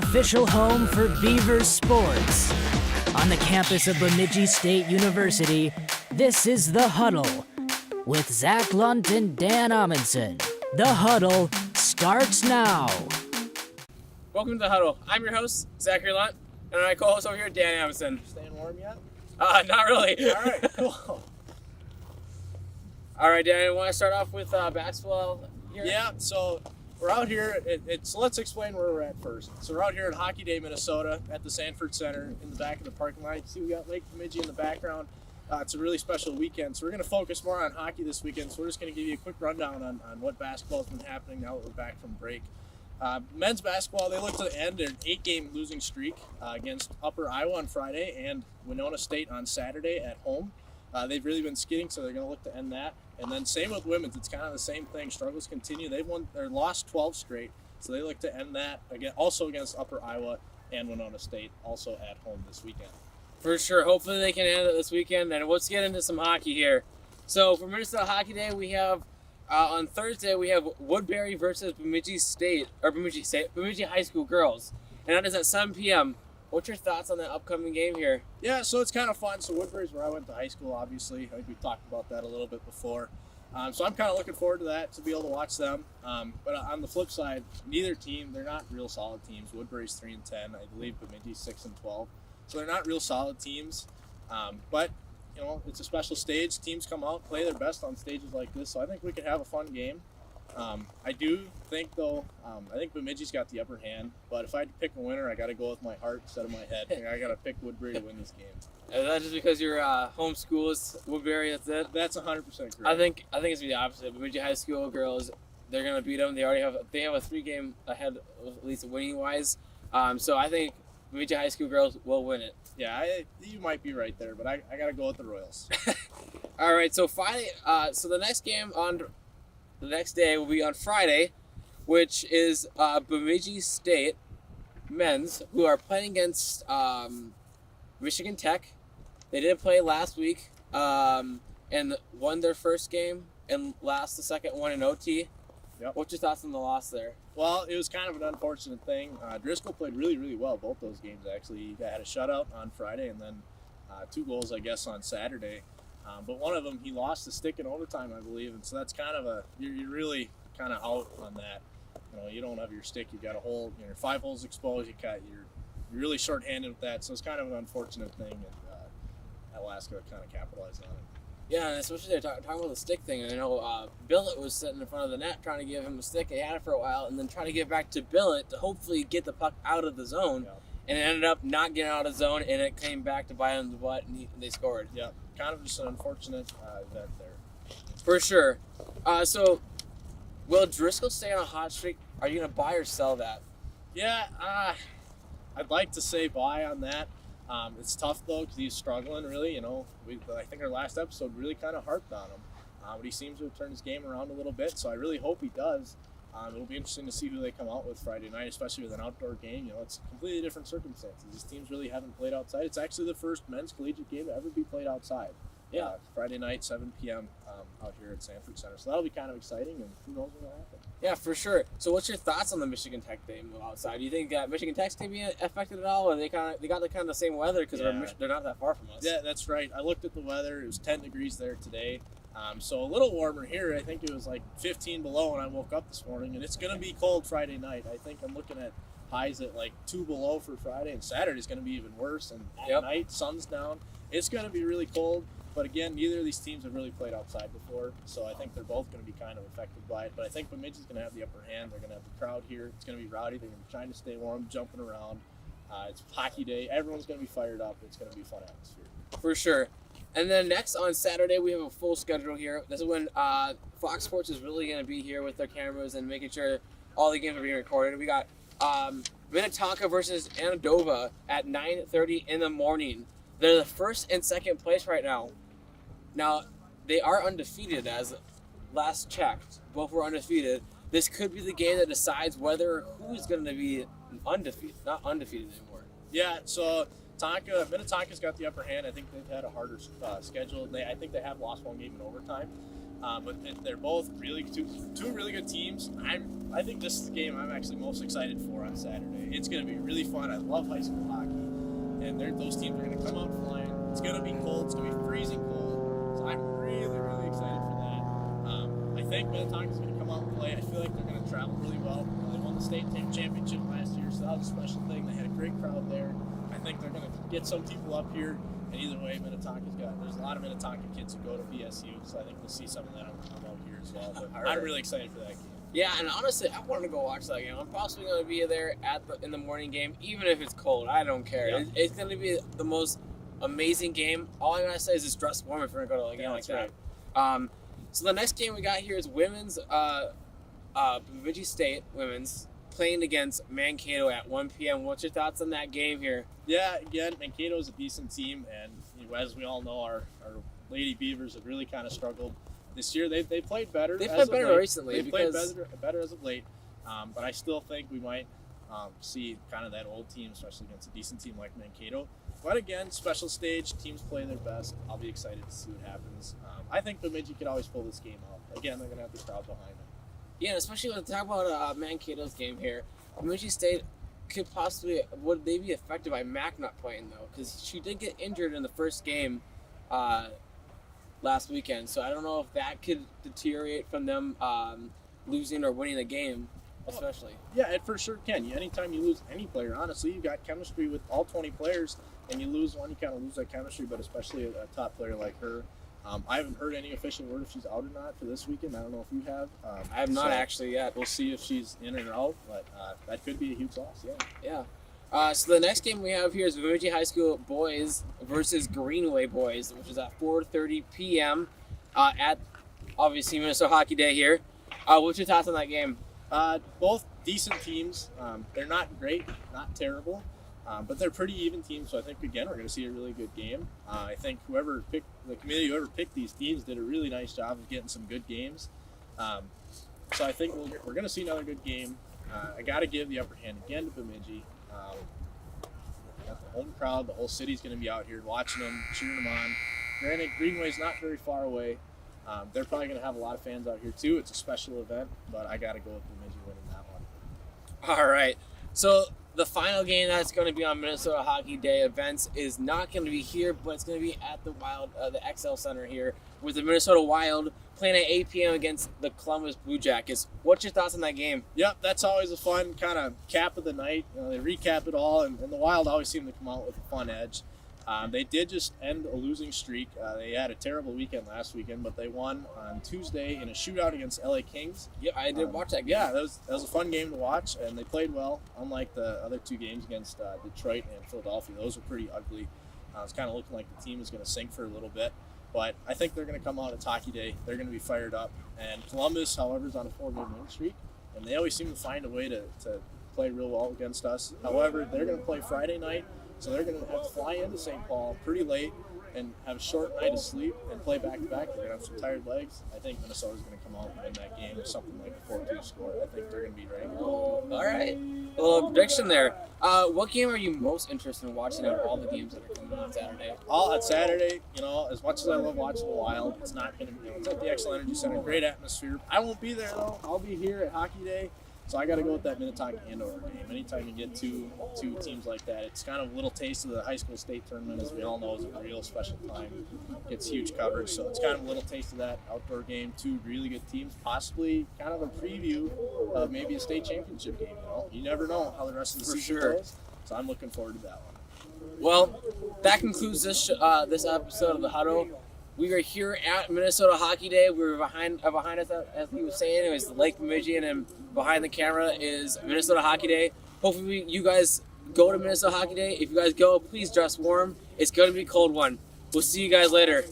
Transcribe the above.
official home for Beaver sports. On the campus of Bemidji State University, this is The Huddle with Zach Lunt and Dan Amundsen. The Huddle starts now. Welcome to The Huddle. I'm your host, Zachary Lunt, and my co-host over here, Dan Amundsen. Staying warm yet? Not really. All right, cool. All right, Dan, you want to start off with basketball here? Yeah, so we're out here. So let's explain where we're at first. So we're out here at Hockey Day, Minnesota, at the Sanford Center in the back of the parking lot. You see, we got Lake Bemidji in the background. It's a really special weekend, so we're going to focus more on hockey this weekend. So we're just going to give you a quick rundown on what basketball has been happening now that we're back from break. Men's basketball, they look to the end. They're an 8-game losing streak against Upper Iowa on Friday and Winona State on Saturday at home. They've really been skidding, so they're going to look to end that. And then same with women's. It's kind of the same thing. Struggles continue. They've lost 12 straight, so they look to end that again, also against Upper Iowa and Winona State, also at home this weekend. For sure. Hopefully they can end it this weekend. And let's get into some hockey here. So for Minnesota Hockey Day, we have on Thursday we have Woodbury versus Bemidji High School girls, and that is at 7 p.m. What's your thoughts on that upcoming game here? Yeah, so it's kind of fun. So Woodbury's where I went to high school, obviously. I think we talked about that a little bit before. So I'm kind of looking forward to that, to be able to watch them. But on the flip side, neither team, they're not real solid teams. Woodbury's 3-10, I believe Bemidji's 6-12. So they're not real solid teams. But, you know, it's a special stage. Teams come out, play their best on stages like this. So I think we could have a fun game. I do think, though, I think Bemidji's got the upper hand, but if I had to pick a winner, I got to go with my heart instead of my head. I got to pick Woodbury to win this game. Is that just because your home school is Woodbury? That's it. That's 100% correct. I think it's gonna be the opposite. Bemidji High School girls, they're gonna beat them. They have a 3-game ahead, at least winning wise. So I think Bemidji High School girls will win it. Yeah, you might be right there, but I got to go with the Royals. All right. So finally, so the next game on the next day will be on Friday, which is Bemidji State men's, who are playing against Michigan Tech. They did play last week and won their first game and lost the second one in OT. Yep. What's your thoughts on the loss there? Well, it was kind of an unfortunate thing. Driscoll played really, really well both those games, actually. He had a shutout on Friday and then 2 goals, I guess, on Saturday. But one of them, he lost the stick in overtime, I believe. And so that's kind of you're really kind of out on that. You know, you don't have your stick. You've got a hole, your 5 holes exposed. You're really short-handed with that. So it's kind of an unfortunate thing. And Alaska kind of capitalized on it. Yeah, and especially they're talking about the stick thing. I know Billett was sitting in front of the net trying to give him a stick. He had it for a while and then trying to get back to Billett to hopefully get the puck out of the zone. Yeah. And it ended up not getting out of the zone, and it came back to bite him in the butt, and they scored. Yeah, kind of just an unfortunate event there. For sure. So, will Driscoll stay on a hot streak? Are you going to buy or sell that? Yeah, I'd like to say buy on that. It's tough, though, because he's struggling, really. You know, I think our last episode really kind of harped on him. But he seems to have turned his game around a little bit, so I really hope he does. It'll be interesting to see who they come out with Friday night, especially with an outdoor game. You know, it's completely different circumstances. These teams really haven't played outside. It's actually the first men's collegiate game to ever be played outside. Yeah. Friday night, 7 p.m. Out here at Sanford Center. So that'll be kind of exciting, and who knows what will happen. Yeah, for sure. So what's your thoughts on the Michigan Tech game outside? Do you think Michigan Tech's going to be affected at all? Or they got the same weather because they're not that far from us? Yeah, that's right. I looked at the weather. It was 10 degrees there today. So a little warmer here. I think it was like 15 below when I woke up this morning, and it's going to be cold Friday night. I think I'm looking at highs at like 2 below for Friday, and Saturday's going to be even worse. And at night, sun's down. It's going to be really cold. But again, neither of these teams have really played outside before, so I think they're both going to be kind of affected by it. But I think Bemidji's going to have the upper hand. They're going to have the crowd here. It's going to be rowdy. They're going to be trying to stay warm, jumping around. It's hockey day. Everyone's going to be fired up. It's going to be a fun atmosphere. For sure. And then next on Saturday, we have a full schedule here. This is when Fox Sports is really going to be here with their cameras and making sure all the games are being recorded. We got Minnetonka versus Anadova at 9:30 in the morning. They're the first and second place right now. Now, they are undefeated as last checked. Both were undefeated. This could be the game that decides whether or who's going to be undefeated, not undefeated anymore. Yeah, so Minnetonka's got the upper hand. I think they've had a harder schedule. I think they have lost one game in overtime. But they're both two really good teams. I think this is the game I'm actually most excited for on Saturday. It's going to be really fun. I love high school hockey, and those teams are going to come out flying. It's going to be cold. It's going to be freezing cold. So I'm really, really excited for that. I think Minnetonka's going to come out and play. I feel like they're going to travel really well. They won the state team championship last year, so that was a special thing. They had a great crowd there. I think they're going to get some people up here. And either way, there's a lot of Minnetonka kids who go to BSU, so I think we'll see some of that out here as well. But I'm really excited for that game. Yeah, and honestly, I want to go watch that game. I'm possibly going to be there in the morning game, even if it's cold. I don't care. Yeah. It's going to be the most amazing game. All I'm going to say is just dress warm if we're going to go to a game like that. Right. So the next game we got here is women's, Bemidji State women's, playing against Mankato at 1 p.m. What's your thoughts on that game here? Yeah, again, Mankato's a decent team, and as we all know, our Lady Beavers have really kind of struggled this year. They played better. They played better recently. They played better as of late, but I still think we might see kind of that old team, especially against a decent team like Mankato. But again, special stage, teams play their best. I'll be excited to see what happens. I think Bemidji could always pull this game out. Again, they're going to have the crowd behind them. Yeah, especially when we talk about Mankato's game here. Bemidji State would they be affected by Mac not playing though? Because she did get injured in the first game last weekend, so I don't know if that could deteriorate from them losing or winning the game, especially. Yeah, it for sure can. Anytime you lose any player, honestly, you got chemistry with all 20 players, and you lose one, you kind of lose that chemistry. But especially a top player like her. I haven't heard any official word if she's out or not for this weekend. I don't know if you have. I have not actually yet. We'll see if she's in or out, but that could be a huge loss. Yeah. So the next game we have here is Bemidji High School boys versus Greenway boys, which is at 4:30 p.m. At obviously Minnesota Hockey Day here. What's your thoughts on that game? Both decent teams. They're not great, not terrible. But they're pretty even teams, so I think, again, we're going to see a really good game. I think whoever picked these teams did a really nice job of getting some good games. So I think we're going to see another good game. I got to give the upper hand again to Bemidji. Got the home crowd, the whole city's going to be out here watching them, cheering them on. Granted, Greenway's not very far away. They're probably going to have a lot of fans out here, too. It's a special event, but I got to go with Bemidji winning that one. All right. So the final game that's going to be on Minnesota Hockey Day events is not going to be here, but it's going to be at the the XL Center here with the Minnesota Wild playing at 8 p.m. against the Columbus Blue Jackets. What's your thoughts on that game? Yep, that's always a fun kind of cap of the night. They recap it all, and the Wild always seem to come out with a fun edge. They did just end a losing streak. They had a terrible weekend last weekend, but they won on Tuesday in a shootout against LA Kings. Yeah, I did watch that game. Yeah, that was a fun game to watch, and they played well, unlike the other two games against Detroit and Philadelphia. Those were pretty ugly. It's kind of looking like the team is going to sink for a little bit, but I think they're going to come out at Hockey Day. They're going to be fired up, and Columbus, however, is on a 4-game win streak, and they always seem to find a way to play real well against us. However, they're going to play Friday night, so they're going to have to fly into St. Paul pretty late and have a short night of sleep and play back-to-back. They're going to have some tired legs. I think Minnesota's going to come out and win that game with something like a 4-2 score. I think they're going to be ready to go. All right. A little prediction there. What game are you most interested in watching out of all the games that are coming on Saturday? All at Saturday, as much as I love watching the Wild, it's not going to be, it's at the XL Energy Center, great atmosphere. I won't be there, though. I'll be here at Hockey Day. So I got to go with that Minnetonka Andover game. Anytime you get two teams like that, it's kind of a little taste of the high school state tournament, as we all know, is a real special time. Gets huge coverage, so it's kind of a little taste of that outdoor game. Two really good teams, possibly kind of a preview of maybe a state championship game. You never know how the rest of the season goes. So I'm looking forward to that one. Well, that concludes this episode of the Huddle. We are here at Minnesota Hockey Day. We're behind us, as he was saying. It was Lake Bemidji, and then behind the camera is Minnesota Hockey Day. Hopefully you guys go to Minnesota Hockey Day. If you guys go, please dress warm. It's going to be a cold one. We'll see you guys later.